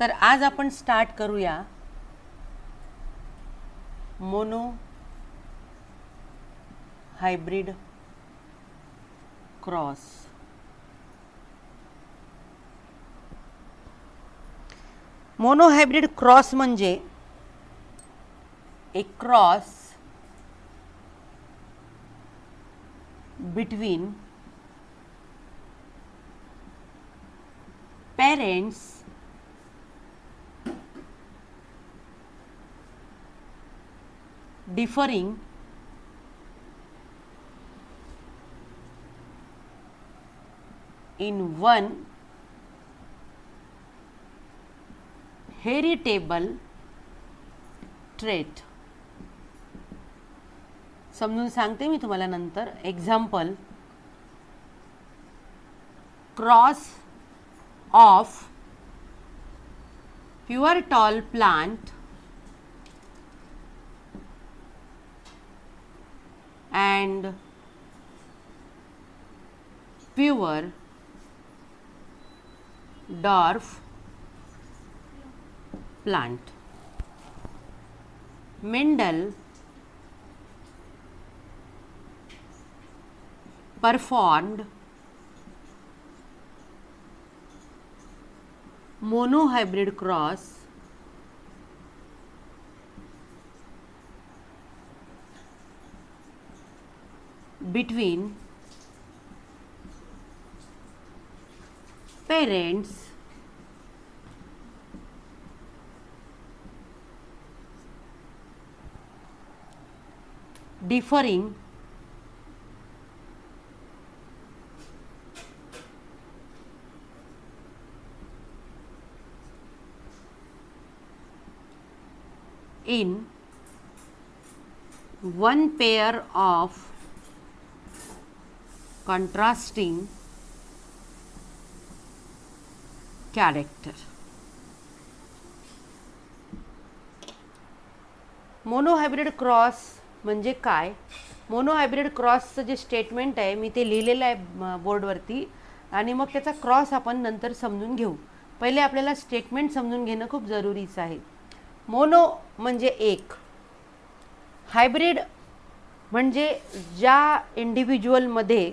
तर आज आपण स्टार्ट करूया mono hybrid cross. Mono hybrid cross म्हणजे एक cross between parents differing in one heritable trait. समजून सांगते मी तुम्हाला नंतर. Example, cross of pure tall plant and pure dwarf plant. Mendel performed monohybrid cross between parents differing in one pair of contrasting character. Monohybrid cross म्हणजे काय? Monohybrid क्रॉसचं जे statement आहे मी ते लिहिलेलं आहे बोर्डवरती आणि मग त्याचा क्रॉस आपण नंतर समजून घेऊ. पहिले आपल्याला स्टेटमेंट समजून घेणं खूप जरुरीचं आहे. मोनो म्हणजे एक, हायब्रिड म्हणजे ज्या इंडिव्हिज्युअलमध्ये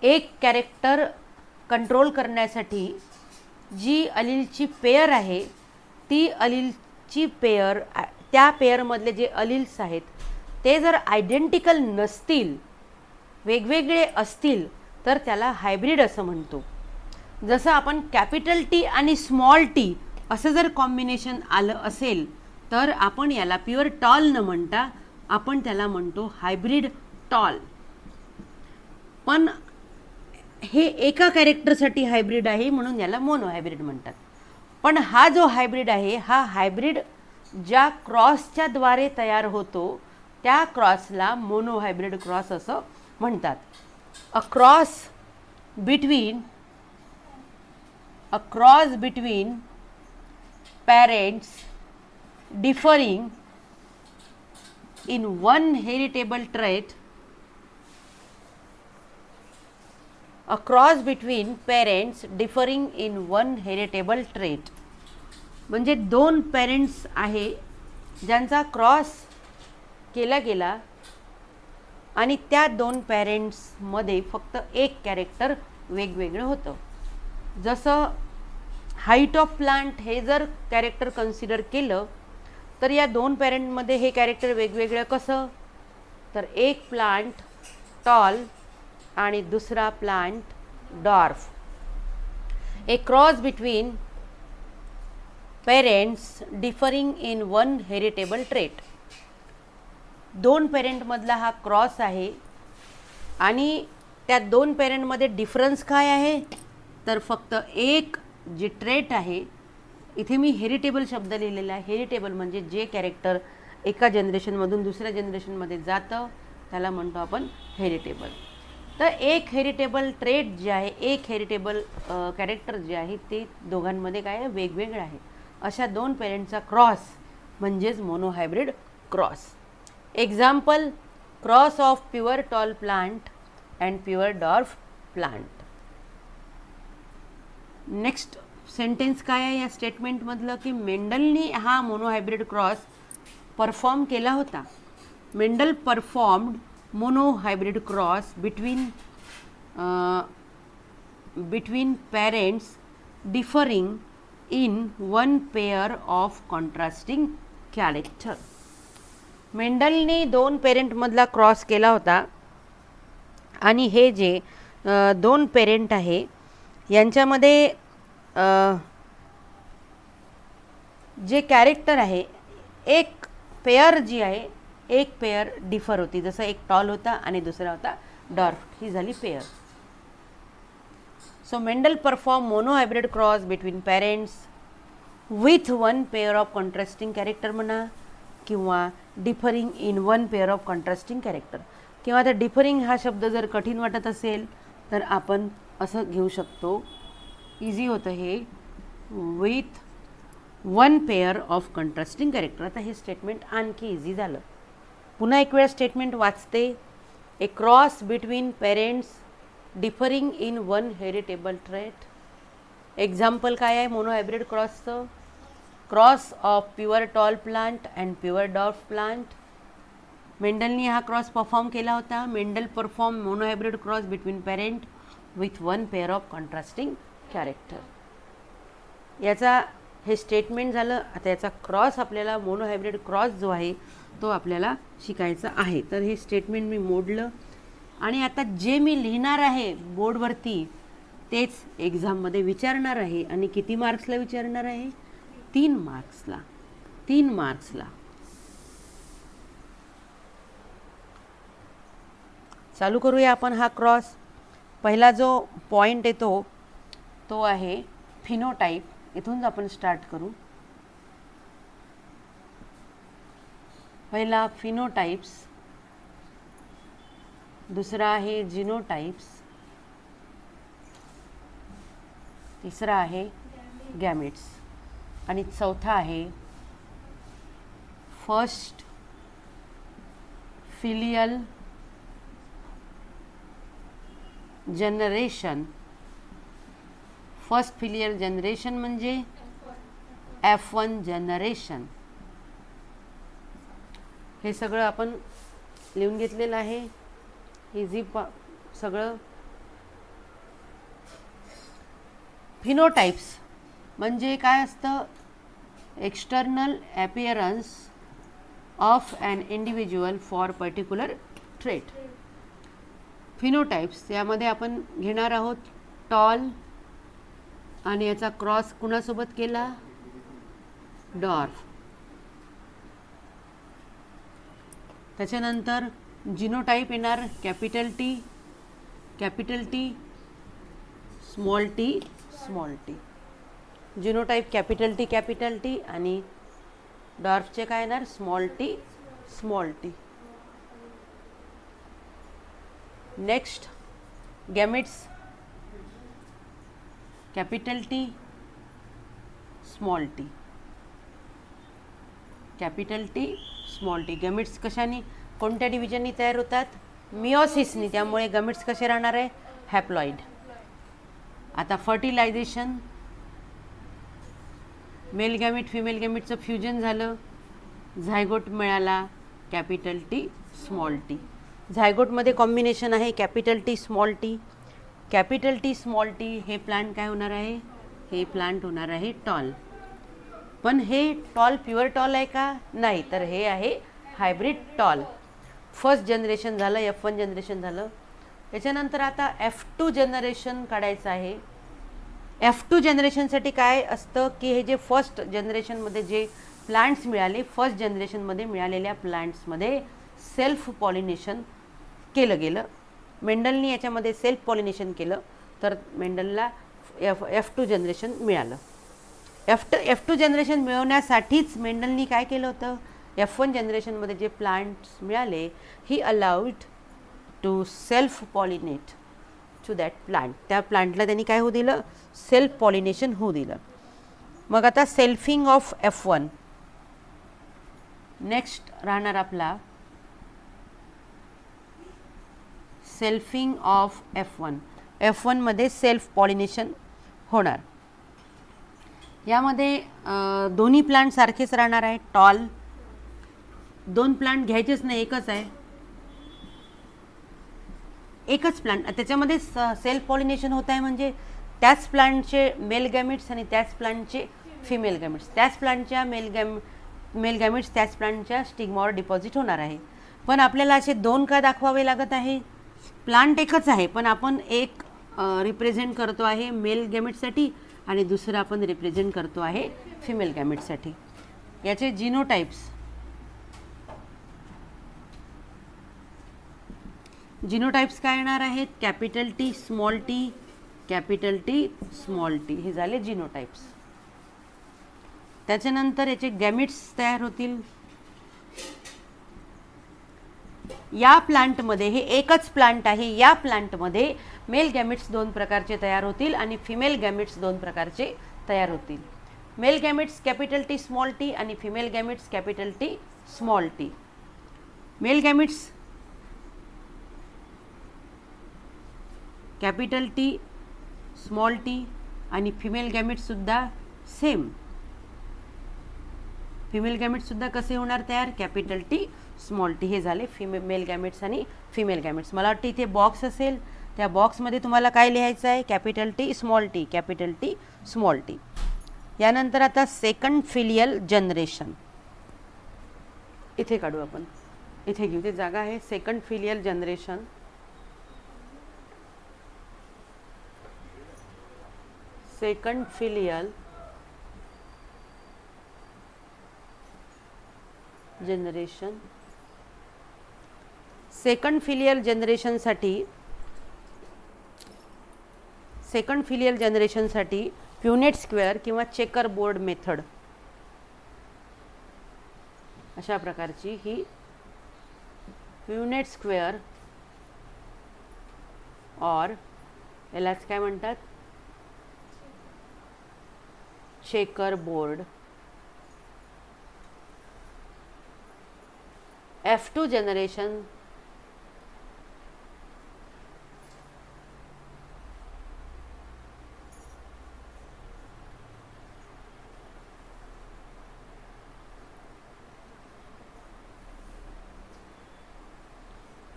एक कॅरेक्टर कंट्रोल करण्यासाठी जी अलीलची पेअर आहे ती अलीलची पेअर, त्या पेअरमधले जे अलील्स आहेत ते जर आयडेंटिकल नसतील, वेगवेगळे असतील तर त्याला हायब्रिड असं म्हणतो. जसं आपण कॅपिटल टी आणि स्मॉल टी असं जर कॉम्बिनेशन आलं असेल तर आपण याला प्युअर टॉल न म्हणता आपण त्याला म्हणतो हायब्रिड टॉल. पण हे एका कॅरेक्टरसाठी हायब्रिड आहे म्हणून याला मोनो हायब्रिड म्हणतात. पण हा जो हायब्रिड आहे हा हायब्रिड ज्या क्रॉसच्या द्वारे तयार होतो त्या क्रॉसला मोनो हायब्रिड क्रॉस असं म्हणतात. A cross between parents differing in one heritable trait. A cross between parents differing in one heritable trait म्हणजे दोन पेरेंट्स आहे ज्यांचा क्रॉस केला गेला आणि त्या दोन पेरेंट्समध्ये फक्त एक कॅरेक्टर वेगवेगळं होतं. जसं हाईट ऑफ प्लांट हे जर कॅरेक्टर कन्सिडर केलं तर या दोन पेरेंटमध्ये हे कॅरेक्टर वेगवेगळं कसं? तर एक प्लांट टॉल आणि दुसरा plant dwarf. A cross between parents differing in one heritable trait. दोन पेरेंटमधला हा क्रॉस आहे आणि त्या दोन पेरेंटमध्ये डिफरन्स काय आहे? तर फक्त एक जे ट्रेट आहे, इथे मी हेरिटेबल शब्द लिहिलेला आहे. हेरिटेबल म्हणजे जे कॅरेक्टर एका जनरेशनमधून दुसऱ्या जनरेशनमध्ये जातं त्याला म्हणतो आपण हेरिटेबल. तर एक हेरिटेबल ट्रेट जे आहे, एक हेरिटेबल कॅरेक्टर जे आहे ते दोघांमध्ये काय आहे? वेगवेगळं आहे. अशा दोन पेरेंटचा क्रॉस म्हणजेच monohybrid cross. Example, cross of pure tall plant and pure dwarf plant. Next sentence काय आहे या स्टेटमेंटमधलं की मेंडलनी हा मोनोहायब्रिड क्रॉस परफॉर्म केला होता. Mendel performed monohybrid cross between parents differing in one pair of contrasting character. मेंडलने 2 पेरेंटमधला क्रॉस केला होता आणि हे जे 2 पेरेंट आहे यांच्यामध्ये जे कॅरेक्टर आहे एक पेअर जी आहे एक पेअर डिफर होती. जसं एक टॉल होता आणि दुसरा होता डॉर्फ, ही झाली pair. So Mendel perform monohybrid cross between parents with one pair of contrasting character म्हणा किंवा differing in one pair of contrasting character. किंवा आता डिफरिंग हा शब्द जर कठीण वाटत असेल तर आपण असं घेऊ शकतो, इझी होतं हे, with one pair of contrasting character. आता हे स्टेटमेंट आणखी इझी झालं. पुन्हा एक वेळा स्टेटमेंट वाचते. A cross between parents differing in one heritable trait. Example काय आहे मोनोहायब्रिड क्रॉसचं? Cross of pure tall plant and pure dwarf plant. मेंडलनी हा क्रॉस परफॉर्म केला होता. Mendel perform monohybrid cross between parent with one pair of contrasting character. याचा हे statement झालं. आता याचा क्रॉस आपल्याला मोनोहायब्रिड क्रॉस जो आहे तो आपल्याला शिकायचा आहे. तर हे स्टेटमेंट मी मोडलं आणि आता जे मी लिहिणार आहे बोर्डवरती तेच एक्झाममध्ये विचारणार आहे. आणि किती मार्क्सला विचारणार आहे? 3 मार्क्सला. 3 मार्क्सला. चालू करूया आपण हा क्रॉस. पहिला जो पॉईंट येतो तो आहे फिनोटाईप. इथून आपण स्टार्ट करू. पहिला फिनोटाइप्स, दुसरा आहे जिनोटाइप्स, तिसरा आहे गॅमेट्स आणि चौथा आहे first filial generation. First filial generation म्हणजे F1 जनरेशन. हे सगळं आपण लिहून घेतलेलं आहे. इझी सगळं. फिनोटाइप्स म्हणजे काय असतं? External appearance of an individual for particular trait. Phenotypes यामध्ये आपण घेणार आहोत टॉल आणि याचा क्रॉस कुणासोबत केला? डॉर्फ. त्याच्यानंतर जिनोटाइप येणार capital T, small T. Genotype capital T आणि डॉर्फचे काय येणार? Small T. Next gametes capital T, small T. Gametes कशाने, कोणत्या डिव्हिजननी तयार होतात? मिओसिसनी. त्यामुळे गॅमेट्स कसे राहणार आहे? हॅप्लॉइड. आता फर्टिलायझेशन, मेल गॅमेट फिमेल गॅमेटचं फ्युजन झालं, झायगोट मिळाला, कॅपिटल टी, स्मॉल टी. झायगोटमध्ये कॉम्बिनेशन आहे capital T, small T. Capital T, small T हे प्लांट काय होणार आहे? हे प्लांट होणार आहे टॉल. पण हे टॉल प्युअर टॉल आहे का? नाही, तर हे आहे हायब्रिड टॉल. फर्स्ट जनरेशन झालं, F1 जनरेशन झालं. त्याच्यानंतर आता F2 जनरेशन काढायचं आहे. F2 जनरेशनसाठी काय असतं की हे जे फर्स्ट जनरेशनमध्ये जे प्लांट्स मिळाले, फर्स्ट जनरेशनमध्ये मिळालेल्या प्लांट्समध्ये सेल्फ पॉलिनेशन केलं गेलं. मेंडलनी याच्यामध्ये सेल्फ पॉलिनेशन केलं तर मेंडलला F2 जनरेशन मिळालं. F2 जनरेशन मिळवण्यासाठीच मेंडलनी काय केलं होतं? F1 जनरेशनमध्ये जे प्लांट्स मिळाले he allowed to self pollinate to that plant. त्या प्लांटला त्यांनी काय होऊ दिलं? सेल्फ पॉलिनेशन होऊ दिलं. मग आता सेल्फिंग ऑफ F1. नेक्स्ट राहणार आपला सेल्फिंग ऑफ F1. F1 मध्ये सेल्फ पॉलिनेशन होणार. यामध्ये दोन्ही प्लांट सारखेच राहणार आहे. टॉल, दोन प्लांट घ्यायचेच नाही, एकच आहे, एकच प्लांट. त्याच्यामध्ये सेल्फ पॉलिनेशन होत आहे, म्हणजे त्याच प्लांटचे मेल गॅमिट्स आणि त्याच प्लांटचे फिमेल गॅमिट्स, त्याच प्लांटच्या मेल गॅमिट्स त्याच प्लांटच्या स्टिग्मावर डिपॉझिट होणार आहे. पण आपल्याला असे दोन का दाखवावे लागत आहे? प्लांट एकच आहे, पण आपण एक रिप्रेझेंट करतो आहे मेल गॅमिटसाठी आणि दुसरं आपण रिप्रेझेंट करतो आहे फिमेल गॅमिटसाठी. याचे जिनोटाइप्स, जिनोटाइप्स काय येणार आहेत? Capital T, small T, capital T, small T, हे झाले जिनोटाइप्स. त्याच्यानंतर याचे गॅमिट्स तयार होतील. या प्लांटमध्ये, हे एकच प्लांट आहे, या प्लांटमध्ये मेल गॅमिट्स दोन प्रकारचे तयार होतील आणि फिमेल गॅमिट्स दोन प्रकारचे तयार होतील. Male gametes capital T small T आणि female gametes capital T small T. Male gametes capital T small T आणि फिमेल गॅमिट्ससुद्धा सेम. फिमेल गॅमिट्ससुद्धा कसे होणार तयार? Capital T small T. हे झाले मेल गॅमिट्स आणि फिमेल गॅमिट्स. मला वाटतं इथे बॉक्स असेल, त्या बॉक्समध्ये तुम्हाला काय लिहायचं आहे? Capital T small T, capital T small T. यानंतर आता सेकंड फिलियल जनरेशन, इथे काढू आपण, इथे घेऊ, ते जागा आहे. Second filial generation, second filial generation. Second filial जनरेशनसाठी, सेकंड फिलियल जनरेशनसाठी प्युनेट स्क्वेअर किंवा चेकर बोर्ड मेथड, अशा प्रकारची ही प्युनेट स्क्वेअर और यालाच काय म्हणतात? चेकर बोर्ड F2 जनरेशन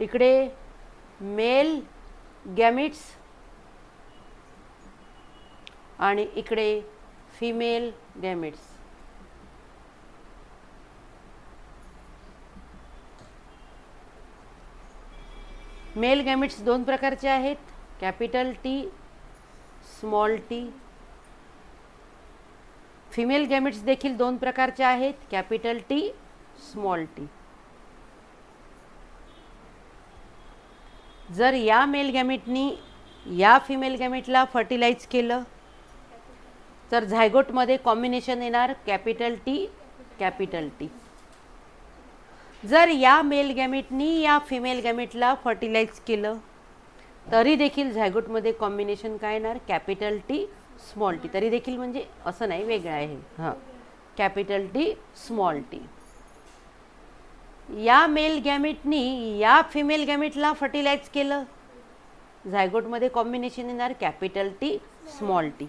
इकडे मेल गॅमिट्स आणि इकडे फिमेल गॅमिट्स. मेल गॅमिट्स दोन प्रकारचे आहेत, capital T small T. Female gametes देखील दोन प्रकारचे आहेत, कॅपिटल टी स्मॉल टी. जर या मेल गॅमिटनी या फिमेल गॅमिटला फर्टिलाइज केलं तर झायगोटमध्ये कॉम्बिनेशन येणार कॅपिटल टी कॅपिटल टी. जर या मेल गॅमिटनी या फिमेल गॅमिटला फर्टिलाइज केलं तरी देखील झायगोटमध्ये कॉम्बिनेशन काय येणार? Capital T small T. तरी देखील म्हणजे असं नाही, वेगळं आहे. हां, कॅपिटल टी स्मॉल टी. या मेल गॅमिटनी या फिमेल गॅमिटला फर्टिलाइज केलं, झायगोटमध्ये कॉम्बिनेशन येणार कॅपिटल टी स्मॉल टी.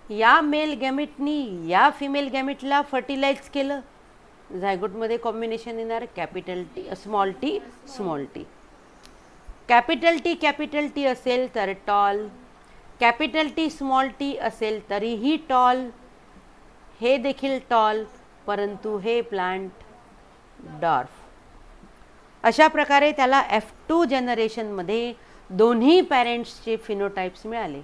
या मेल गॅमिटनी या फिमेल गॅमिटला फर्टिलाइज केलं, झायगोटमध्ये कॉम्बिनेशन येणार capital T small T small T. Capital T असेल तर tall, capital T small T असेल तरीही टॉल, हे देखील टॉल, परंतु हे प्लांट डॉर्फ. अशा प्रकारे त्याला F2 जनरेशनमध्ये दोन्ही पॅरेंट्सचे फिनोटाइप्स मिळाले,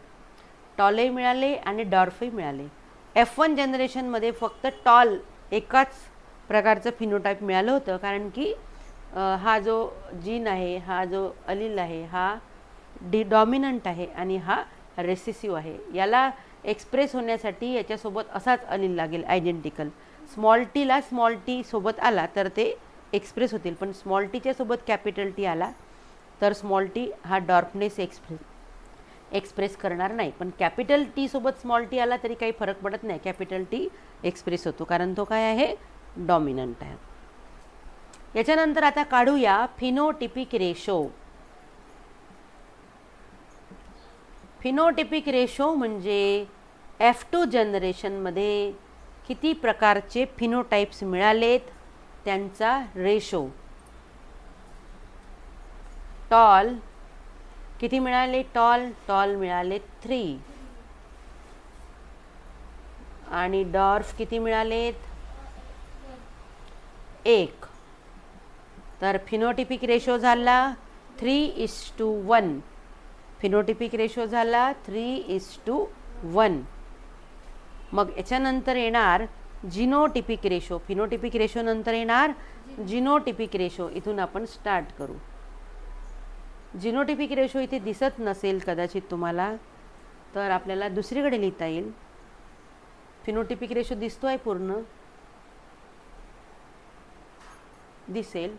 टॉलही मिळाले आणि डॉर्फही मिळाले. F1 जनरेशनमध्ये फक्त टॉल एकाच प्रकारचं फिनोटाइप मिळालं होतं, कारण की हा जो जीन आहे, हा जो अलील आहे, हा डॉमिनंट आहे आणि हा रेसिसिव्ह आहे. याला एक्सप्रेस होण्यासाठी याच्यासोबत असाच अलील लागेल, आयडेंटिकल. स्मॉल टीला स्मॉल टी सोबत आला तर ते एक्सप्रेस होतील, पण स्मॉल टीच्या सोबत कॅपिटल टी आला तर स्मॉल टी हा डॉर्फनेस एक्सप्रेस करणार नाही. पण कॅपिटल टी सोबत स्मॉल टी आला तरी काही फरक पडत नाही, कॅपिटल टी एक्सप्रेस होतो, कारण तो काय आहे? डॉमिनंट आहे. याच्यानंतर आता काढूया फिनोटिपिक रेशो. फिनोटिपिक रेशो म्हणजे F2 जनरेशनमध्ये किती प्रकारचे फिनोटाइप्स मिळालेत, त्यांचा रेशो. टॉल किती मिळाले, टॉल मिळाले 3 आणि डॉर्फ किती मिळालेत 1. तर फिनोटिपिक रेशो झाला 3:1. फिनोटिपिक रेशो झाला 3:1. मग याच्यानंतर येणार जिनोटिपिक रेशो. फिनोटिपिक रेशो नंतर येणार जिनोटिपिक रेशो. इथून आपण स्टार्ट करू. जिनोटिपिक रेशो इथे दिसत नसेल कदाचित तुम्हाला, तर आपल्याला दुसरीकडे लिहिता येईल. फिनोटिपिक रेशो दिसतोय पूर्ण, दिसेल.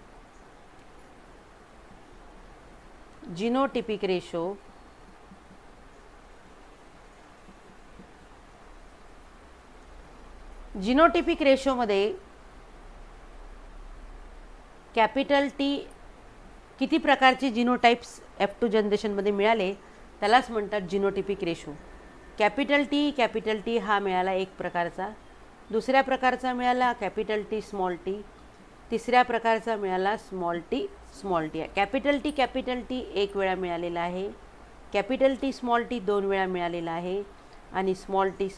जिनोटिपिक रेशो जिनोटिपिक रेशोमध्ये कॅपिटल टी किती प्रकारचे जिनोटाइप्स F2 जनरेशनमध्ये मिळाले त्यालाच म्हणतात जिनोटिपिक रेशो. कॅपिटल टी हा मिळाला एक प्रकारचा, दुसऱ्या प्रकारचा मिळाला कॅपिटल टी, तिसऱ्या प्रकारचा मिळाला स्मॉल टी. कॅपिटल टी एक वेळा मिळालेला आहे, कॅपिटल टी 2 वेळा मिळालेला आहे आणि स्मॉल टी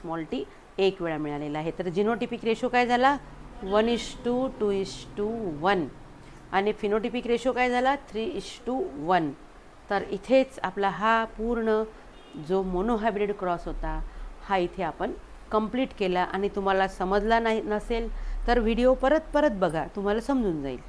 एक वेळा मिळालेला आहे. तर जिनोटिपिक रेशो काय झाला 1:2:1 आणि फिनोटिपिक रेशो काय झाला 3:1. तर इथेच आपला हा पूर्ण जो मोनोहायब्रिड क्रॉस होता हा इथे आपण कंप्लीट केला. आणि तुम्हाला समजला नसेल तर व्हिडिओ परत बघा, तुम्हाला समजून जाईल.